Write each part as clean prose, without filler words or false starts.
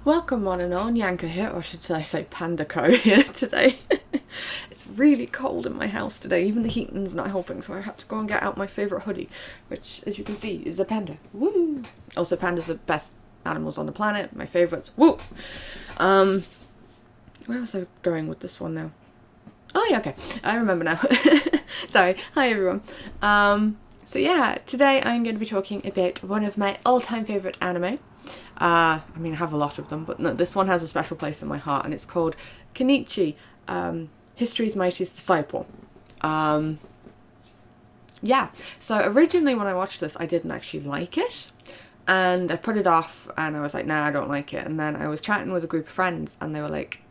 Welcome one and all, Nyanko here, or should I say Panda-co here today. It's really cold in my house today, even the heating's not helping, so I had to go and get out my favourite hoodie, which, as you can see, is a panda. Woo! Also, pandas are the best animals on the planet, my favourites. Woo! Where was I going with this one now? Oh yeah, okay, I remember now. Sorry, hi everyone. So yeah, today I'm going to be talking about one of my all-time favourite anime. I mean, I have a lot of them, but no, this one has a special place in my heart, and it's called Kenichi, History's Mightiest Disciple. Yeah, so originally when I watched this, I didn't actually like it, and I put it off, and I was like, nah, I don't like it, and then I was chatting with a group of friends, and they were like,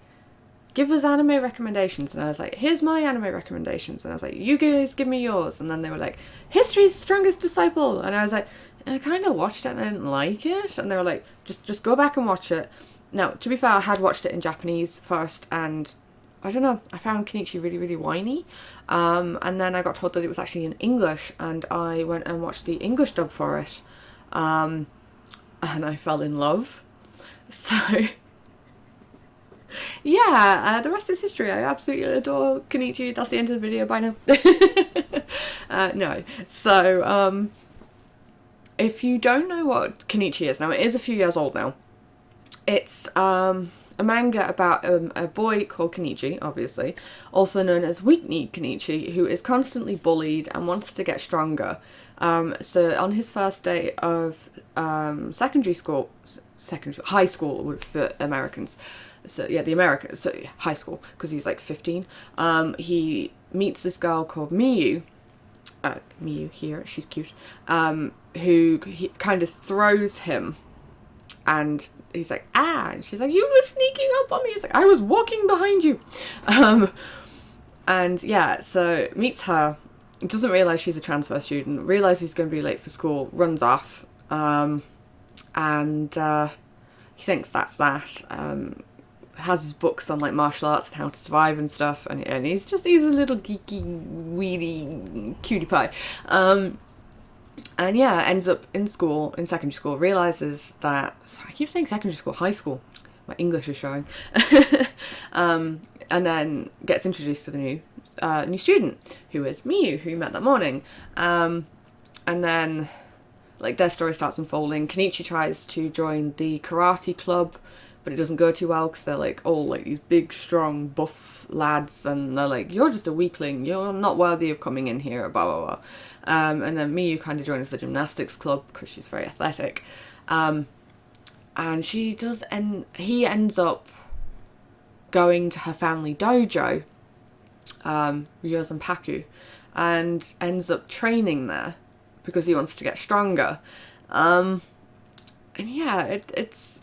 give us anime recommendations, and I was like, here's my anime recommendations, and I was like, you guys give me yours, and then they were like, History's Strongest Disciple, and I was like, I kind of watched it and I didn't like it, and they were like, just go back and watch it. Now, to be fair, I had watched it in Japanese first, and I don't know, I found Kenichi really, really whiny, and then I got told that it was actually in English, and I went and watched the English dub for it, and I fell in love, so... yeah, the rest is history. I absolutely adore Kenichi. That's the end of the video by now. No. So, if you don't know what Kenichi is, now it is a few years old now. It's a manga about a boy called Kenichi, obviously, also known as Weak-kneed Kenichi, who is constantly bullied and wants to get stronger. So on his first day of high school for Americans. So yeah, high school, because he's like 15. He meets this girl called Miyu. Miyu here, she's cute. Who he kind of throws him, and he's like, ah, and she's like, you were sneaking up on me. He's like, I was walking behind you. And yeah, so meets her, doesn't realise she's a transfer student, realises he's going to be late for school, runs off, and he thinks that's that. Has his books on like martial arts and how to survive and stuff, and he's a little geeky, weedy cutie pie. And yeah, ends up in secondary school, realises that, sorry, I keep saying secondary school, high school, my English is showing, and then gets introduced to the new student, who is Miyu, who you met that morning, and then like their story starts unfolding. Kenichi tries to join the karate club, but it doesn't go too well because they're like all like these big, strong, buff lads, and they're like, you're just a weakling, you're not worthy of coming in here, blah blah blah. And then Miyu kind of joins the gymnastics club because she's very athletic, and he ends up going to her family dojo, Ryozenpaku, and ends up training there because he wants to get stronger. And yeah, it's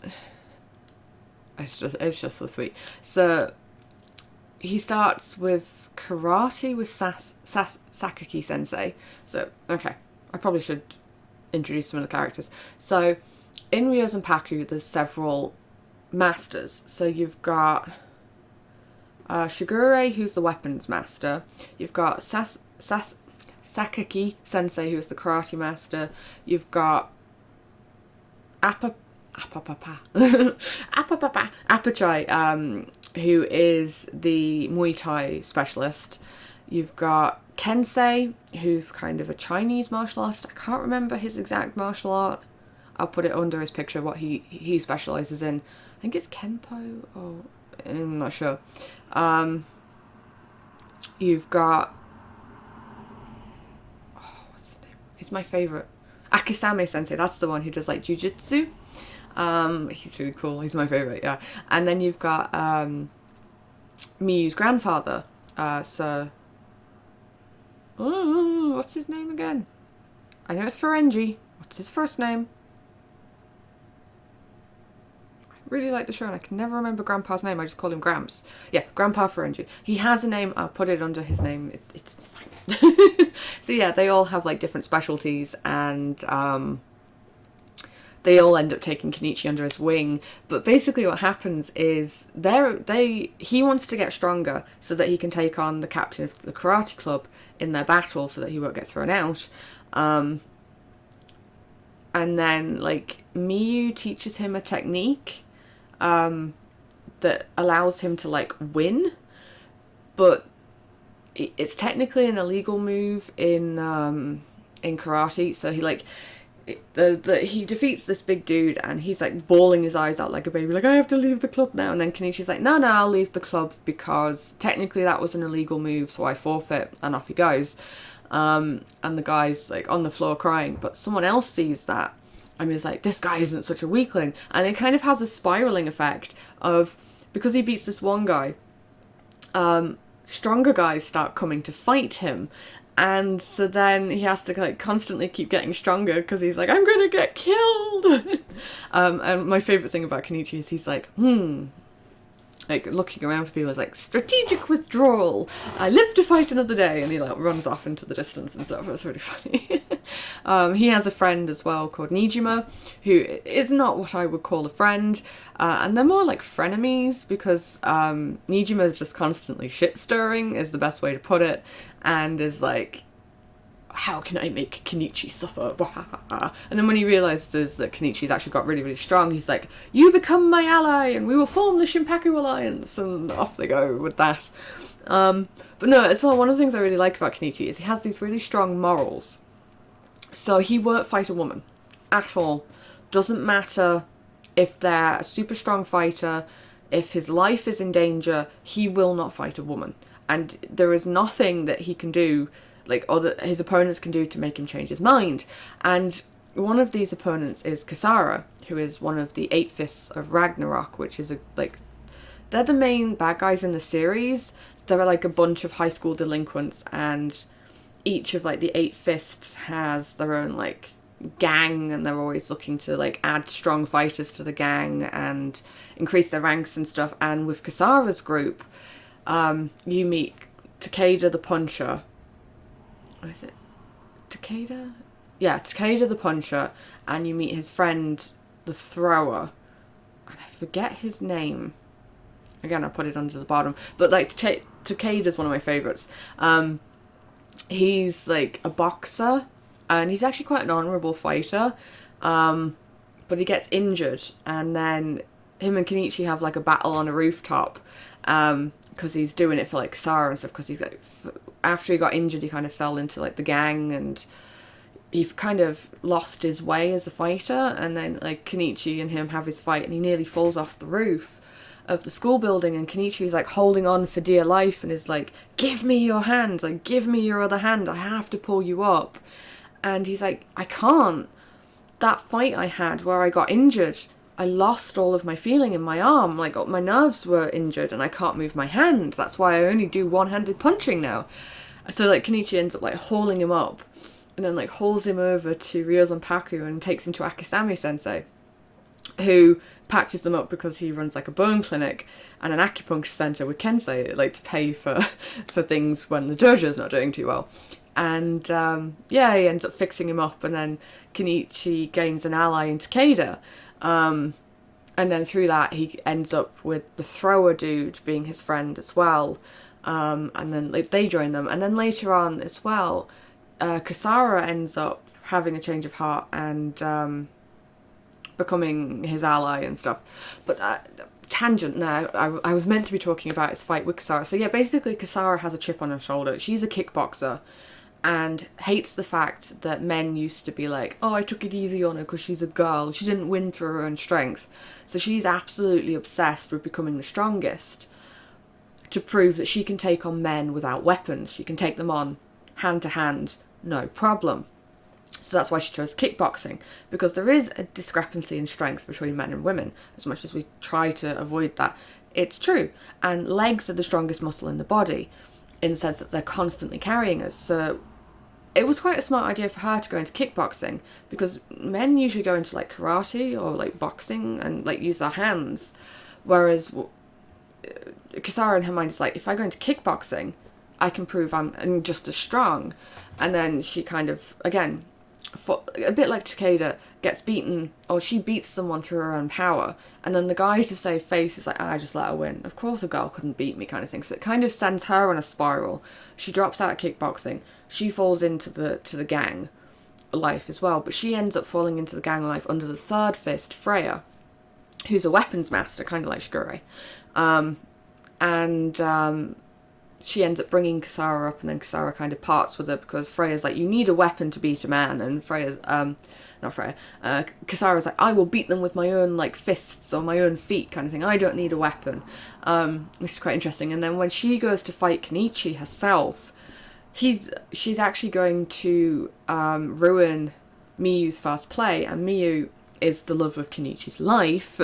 just so sweet. So he starts with karate with Sakaki sensei. So okay, I probably should introduce some of the characters. So in Ryozenpaku there's several masters. So you've got Shigure, who's the weapons master. You've got Sakaki sensei, who's the karate master. You've got Apachai, who is the Muay Thai specialist. You've got Kensei, who's kind of a Chinese martial artist. I can't remember his exact martial art. I'll put it under his picture, what he specialises in. I think it's Kenpo, or I'm not sure. You've got... oh, what's his name? He's my favourite. Akisame sensei, that's the one who does like jujitsu. He's really cool. He's my favourite, yeah. And then you've got Miyu's grandfather, Sir... oh, what's his name again? I know it's Ferengi. What's his first name? I really like the show and I can never remember Grandpa's name. I just call him Gramps. Yeah, Grandpa Ferengi. He has a name. I'll put it under his name. It's fine. So yeah, they all have like different specialties, and they all end up taking Kenichi under his wing. But basically what happens is he wants to get stronger so that he can take on the captain of the karate club in their battle so that he won't get thrown out. And then like Miyu teaches him a technique that allows him to like win, but it's technically an illegal move in karate. So he like he defeats this big dude and he's like bawling his eyes out like a baby, like I have to leave the club now. And then Kenichi's like, no, I'll leave the club because technically that was an illegal move, so I forfeit. And off he goes. And the guy's like on the floor crying, but someone else sees that and is like, this guy isn't such a weakling. And it kind of has a spiraling effect of, because he beats this one guy, stronger guys start coming to fight him. And so then he has to like constantly keep getting stronger because he's like, I'm gonna get killed. And my favourite thing about Kenichi is he's like, like looking around for people, is like, strategic withdrawal, I live to fight another day, and he like runs off into the distance and stuff. It's really funny. He has a friend as well called Nijima, who is not what I would call a friend, and they're more like frenemies because Nijima is just constantly shit stirring is the best way to put it, and is like, how can I make Kenichi suffer? And then when he realises that Kenichi's actually got really, really strong, he's like, you become my ally and we will form the Shinpaku Alliance, and off they go with that. But no, as well, one of the things I really like about Kenichi is he has these really strong morals. So he won't fight a woman at all. Doesn't matter if they're a super strong fighter, if his life is in danger, he will not fight a woman. And there is nothing that he can do, like, or that his opponents can do to make him change his mind. And one of these opponents is Kasara, who is one of the Eight Fists of Ragnarok, which is they're the main bad guys in the series. There are like a bunch of high school delinquents, and each of like the Eight Fists has their own like gang, and they're always looking to like add strong fighters to the gang and increase their ranks and stuff. And with Kasara's group, you meet Takeda the Puncher. What is it? Takeda? Yeah, Takeda the Puncher, and you meet his friend the Thrower, and I forget his name. Again, I put it under the bottom, but like Takeda's one of my favourites. He's like a boxer, and he's actually quite an honourable fighter, but he gets injured, and then him and Kenichi have like a battle on a rooftop, because he's doing it for like Sarah and stuff, because he's like, after he got injured, he kind of fell into like the gang, and he kind of lost his way as a fighter. And then like Kenichi and him have his fight, and he nearly falls off the roof of the school building, and Kenichi's like holding on for dear life and is like, give me your hand, like give me your other hand, I have to pull you up. And he's like, I can't. That fight I had where I got injured, I lost all of my feeling in my arm, like my nerves were injured and I can't move my hand. That's why I only do one-handed punching now. So like Kenichi ends up like hauling him up, and then like hauls him over to Ryozanpaku and takes him to Akisami sensei, who patches them up because he runs like a bone clinic and an acupuncture center with Kensei, like to pay for things when the dojo's not doing too well. And he ends up fixing him up, and then Kenichi gains an ally in Takeda. And then through that he ends up with the Thrower dude being his friend as well. And then like they join them, and then later on as well, Kasara ends up having a change of heart and becoming his ally and stuff. But tangent now, I was meant to be talking about his fight with Kasara. So yeah, basically Kasara has a chip on her shoulder. She's a kickboxer and hates the fact that men used to be like, oh, I took it easy on her because she's a girl, she didn't win through her own strength. So she's absolutely obsessed with becoming the strongest, to prove that she can take on men without weapons. She can take them on hand to hand, no problem. So that's why she chose kickboxing, because there is a discrepancy in strength between men and women. As much as we try to avoid that, it's true. And legs are the strongest muscle in the body, in the sense that they're constantly carrying us. So it was quite a smart idea for her to go into kickboxing, because men usually go into like karate or like boxing and like use their hands, whereas Kasara in her mind is like, if I go into kickboxing, I can prove I'm just as strong. And then she kind of, again, a bit like Takeda, gets beaten, or she beats someone through her own power, and then the guy to save face is like, I just let her win. Of course a girl couldn't beat me, kind of thing. So it kind of sends her on a spiral. She drops out of kickboxing. She falls into the gang life as well, but she ends up falling into the gang life under the third fist, Freya. who's a weapons master, kind of like Shigure. And she ends up bringing Kisara up, and then Kisara kind of parts with her because Freya's like, you need a weapon to beat a man, and Kisara's like, I will beat them with my own like fists or my own feet kind of thing. I don't need a weapon, which is quite interesting. And then when she goes to fight Kenichi herself, she's actually going to ruin Miyu's fast play, and Miyu is the love of Kenichi's life.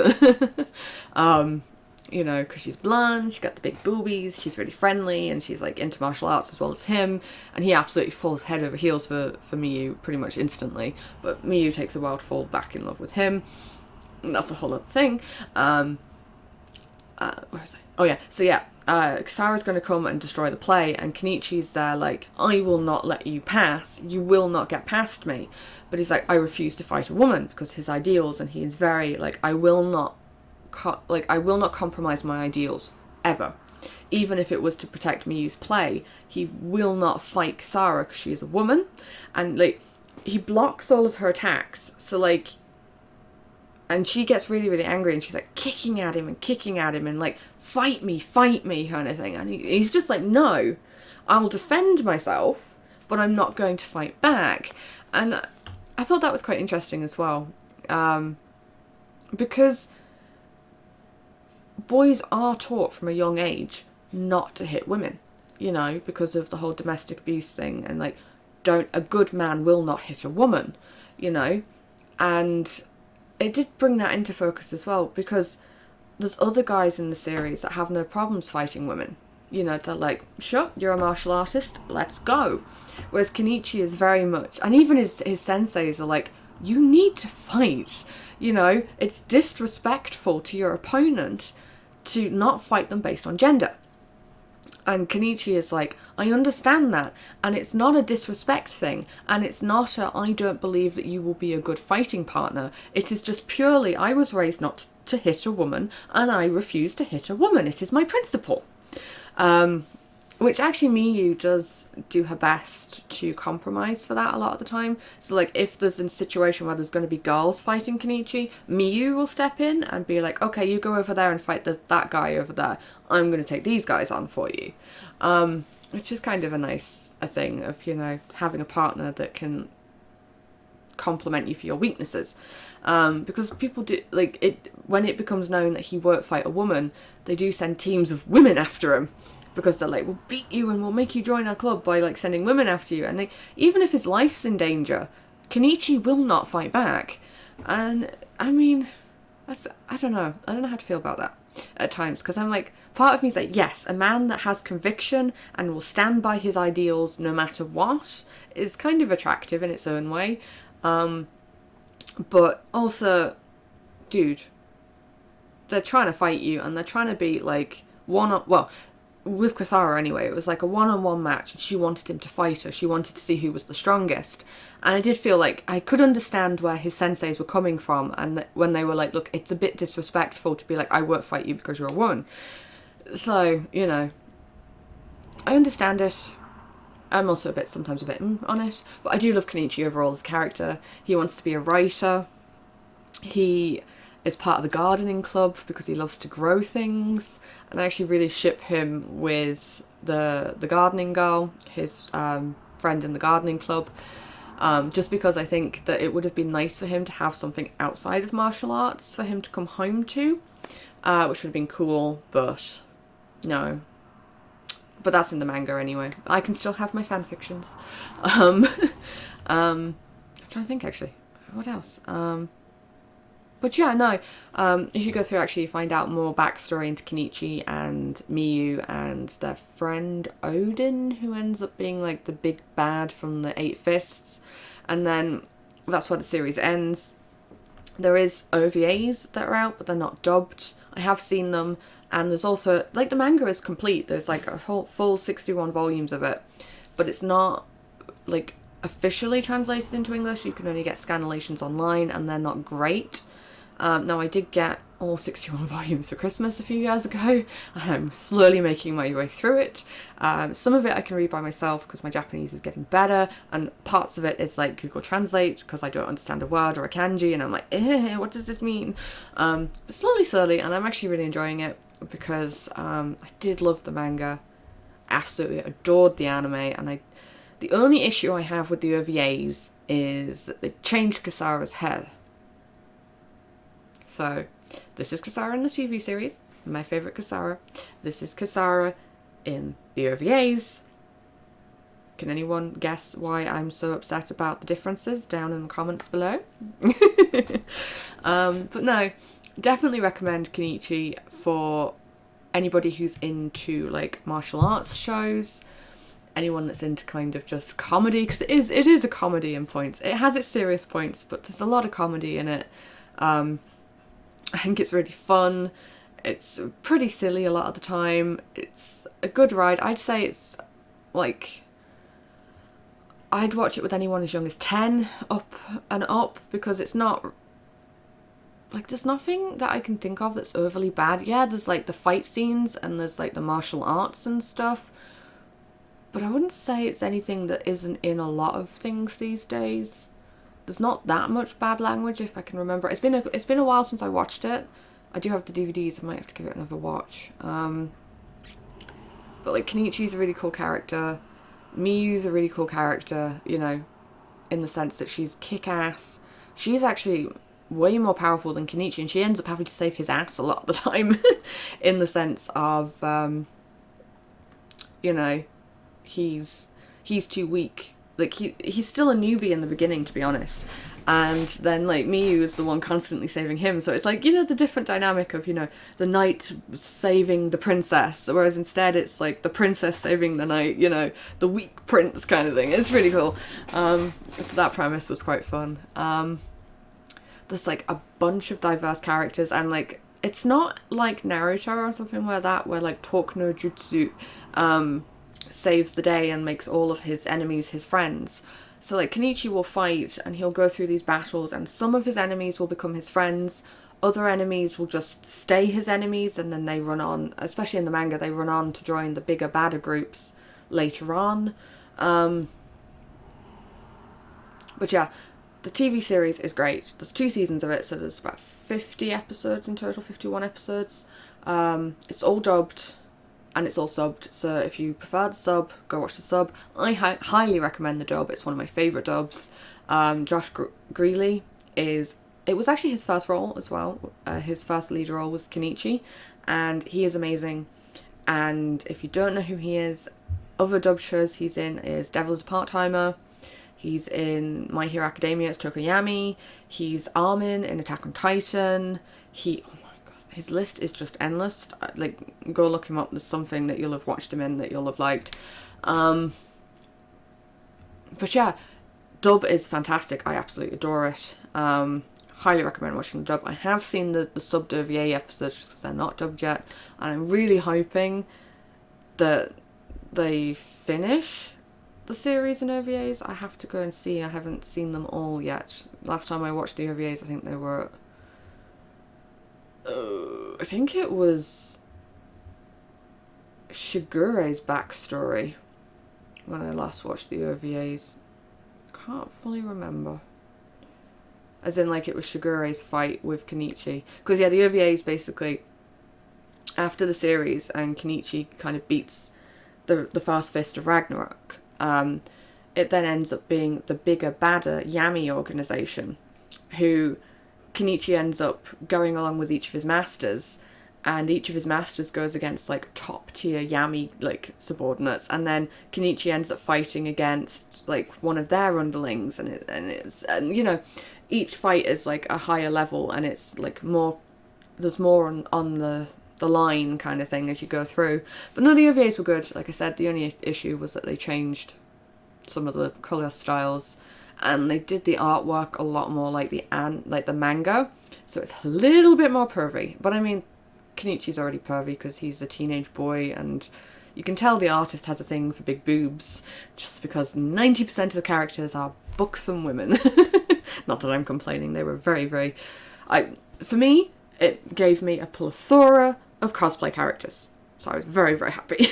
You know, because she's blonde, she's got the big boobies, she's really friendly, and she's like into martial arts as well as him, and he absolutely falls head over heels for Miyu pretty much instantly, but Miyu takes a while to fall back in love with him, and that's a whole other thing. Where was I? Oh yeah, so yeah, Kisara's going to come and destroy the play, and Kenichi's there like, I will not let you pass, you will not get past me, but he's like, I refuse to fight a woman, because his ideals, and he is very like, I will not compromise my ideals, ever. Even if it was to protect Miyu's play, he will not fight Kisara because she is a woman. And, like, he blocks all of her attacks. So, like, and she gets really, really angry, and she's, like, kicking at him, and, like, fight me, kind of thing. And he's just like, no, I'll defend myself, but I'm not going to fight back. And I thought that was quite interesting as well. Because boys are taught from a young age not to hit women, you know, because of the whole domestic abuse thing, and like, a good man will not hit a woman, you know. And it did bring that into focus as well, because there's other guys in the series that have no problems fighting women, you know. They're like, sure, you're a martial artist, let's go. Whereas Kenichi is very much, and even his senseis are like, you need to fight, you know, it's disrespectful to your opponent to not fight them based on gender. And Kenichi is like, I understand that, and it's not a disrespect thing, and it's not a, I don't believe that you will be a good fighting partner. It is just purely, I was raised not to hit a woman, and I refuse to hit a woman. It is my principle. Which actually Miyu does do her best to compromise for that a lot of the time. So like, if there's a situation where there's going to be girls fighting Kenichi, Miyu will step in and be like, okay, you go over there and fight that guy over there. I'm going to take these guys on for you. Which is kind of a thing of, you know, having a partner that can compliment you for your weaknesses. Because people do, like, it when it becomes known that he won't fight a woman, they do send teams of women after him. Because they're like, we'll beat you and we'll make you join our club by like sending women after you. And even if his life's in danger, Kenichi will not fight back. And I mean, I don't know how to feel about that at times. Because I'm like, part of me is like, yes, a man that has conviction and will stand by his ideals no matter what is kind of attractive in its own way. But also, dude, they're trying to fight you, and they're trying to be like with Kisara anyway, it was like a one-on-one match, and she wanted him to fight her. She wanted to see who was the strongest. And I did feel like I could understand where his senseis were coming from, and when they were like, look, it's a bit disrespectful to be like, I won't fight you because you're a woman. So, you know, I understand it. I'm also sometimes a bit on it. But I do love Kenichi overall as a character. He wants to be a writer. He is part of the gardening club because he loves to grow things, and I actually really ship him with the gardening girl, his friend in the gardening club, just because I think that it would have been nice for him to have something outside of martial arts for him to come home to, which would have been cool, but no. But that's in the manga anyway. I can still have my fan fictions. I'm trying to think actually, what else? But yeah, no, as you go through, actually, you find out more backstory into Kenichi and Miyu and their friend Odin, who ends up being like the big bad from the Eight Fists. And then that's where the series ends. There is OVAs that are out, but they're not dubbed. I have seen them. And there's also, like, the manga is complete. There's like a whole full 61 volumes of it. But it's not, like, officially translated into English. You can only get scanlations online, and they're not great. Now, I did get all 61 volumes for Christmas a few years ago, and I'm slowly making my way through it. Some of it I can read by myself because my Japanese is getting better, and parts of it is like Google Translate because I don't understand a word or a kanji, and I'm like, what does this mean? But slowly, and I'm actually really enjoying it because I did love the manga, absolutely adored the anime, and the only issue I have with the OVAs is that they changed Kasara's hair. So, this is Kasara in the TV series, my favourite Kasara. This is Kasara in the OVAs. Can anyone guess why I'm so upset about the differences? Down in the comments below. But no, definitely recommend Kenichi for anybody who's into like martial arts shows, anyone that's into kind of just comedy, because it is a comedy in points. It has its serious points, but there's a lot of comedy in it. I think it's really fun. It's pretty silly a lot of the time. It's a good ride. I'd say it's like, I'd watch it with anyone as young as 10 up because it's not like, there's nothing that I can think of that's overly bad. Yeah, there's like the fight scenes and there's like the martial arts and stuff, but I wouldn't say it's anything that isn't in a lot of things these days. There's not that much bad language, if I can remember. It's been a while since I watched it. I do have the DVDs. I might have to give it another watch. But like, Kenichi's a really cool character. Miyu's a really cool character, you know, in the sense that she's kick-ass. She's actually way more powerful than Kenichi, and she ends up having to save his ass a lot of the time. In the sense of, you know, he's too weak. Like, he's still a newbie in the beginning, to be honest. And then, like, Miyu is the one constantly saving him. So it's like, you know, the different dynamic of, you know, the knight saving the princess. Whereas instead it's like the princess saving the knight, you know, the weak prince kind of thing. It's really cool. So that premise was quite fun. There's, like, a bunch of diverse characters. And, like, it's not like Naruto or something like that, where, like, Talk no Jutsu saves the day and makes all of his enemies his friends. So like, Kenichi will fight and he'll go through these battles, and some of his enemies will become his friends, other enemies will just stay his enemies, and then they run on, especially in the manga, they run on to join the bigger, badder groups later on. But yeah, the TV series is great. There's 2 seasons of it, so there's about 50 episodes in total, 51 episodes. It's all dubbed and it's all subbed, so if you prefer the sub, go watch the sub. I highly recommend the dub. It's one of my favourite dubs. Josh Greeley it was actually his first role as well. His first lead role was Kenichi, and he is amazing. And if you don't know who he is, other dub shows he's in is Devil is a Part-Timer. He's in My Hero Academia, it's Tokoyami. He's Armin in Attack on Titan. His list is just endless. Like, go look him up. There's something that you'll have watched him in that you'll have liked. But yeah, dub is fantastic. I absolutely adore it. Highly recommend watching the dub. I have seen the subbed OVA episodes just because they're not dubbed yet, and I'm really hoping that they finish the series in OVAs. I have to go and see. I haven't seen them all yet. Last time I watched the OVAs, I think they were... I think it was Shigure's backstory when I last watched the OVAs. Can't fully remember. As in, like, it was Shigure's fight with Kenichi. Because, yeah, the OVAs basically, after the series and Kenichi kind of beats the first fist of Ragnarok, it then ends up being the bigger, badder Yami organization, who Kenichi ends up going along with each of his masters, and each of his masters goes against like top tier Yami like subordinates, and then Kenichi ends up fighting against like one of their underlings, and you know, each fight is like a higher level, and it's like there's more on the line kind of thing as you go through. But no, the OVAs were good. Like I said, the only issue was that they changed some of the colour styles, and they did the artwork a lot more like the manga, so it's a little bit more pervy. But I mean, Kenichi's already pervy because he's a teenage boy, and you can tell the artist has a thing for big boobs, just because 90% of the characters are buxom women. Not that I'm complaining, they were very, very... For me, it gave me a plethora of cosplay characters. So I was very, very happy.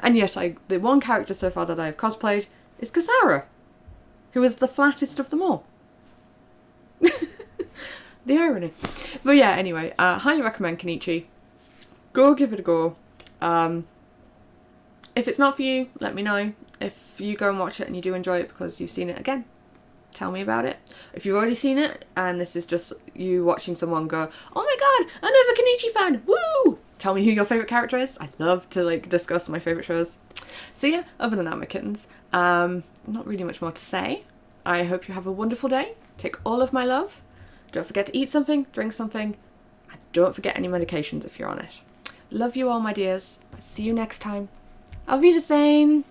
And yes, the one character so far that I have cosplayed is Kasara, who is the flattest of them all. The irony. But yeah, anyway, highly recommend Kenichi. Go give it a go. If it's not for you, let me know. If you go and watch it and you do enjoy it because you've seen it again, tell me about it. If you've already seen it and this is just you watching someone go, oh my god, another Kenichi fan, woo! Tell me who your favourite character is. I love to like discuss my favourite shows. So yeah, other than that, my kittens, not really much more to say. I hope you have a wonderful day. Take all of my love. Don't forget to eat something, drink something, and don't forget any medications if you're on it. Love you all, my dears. See you next time. Auf Wiedersehen.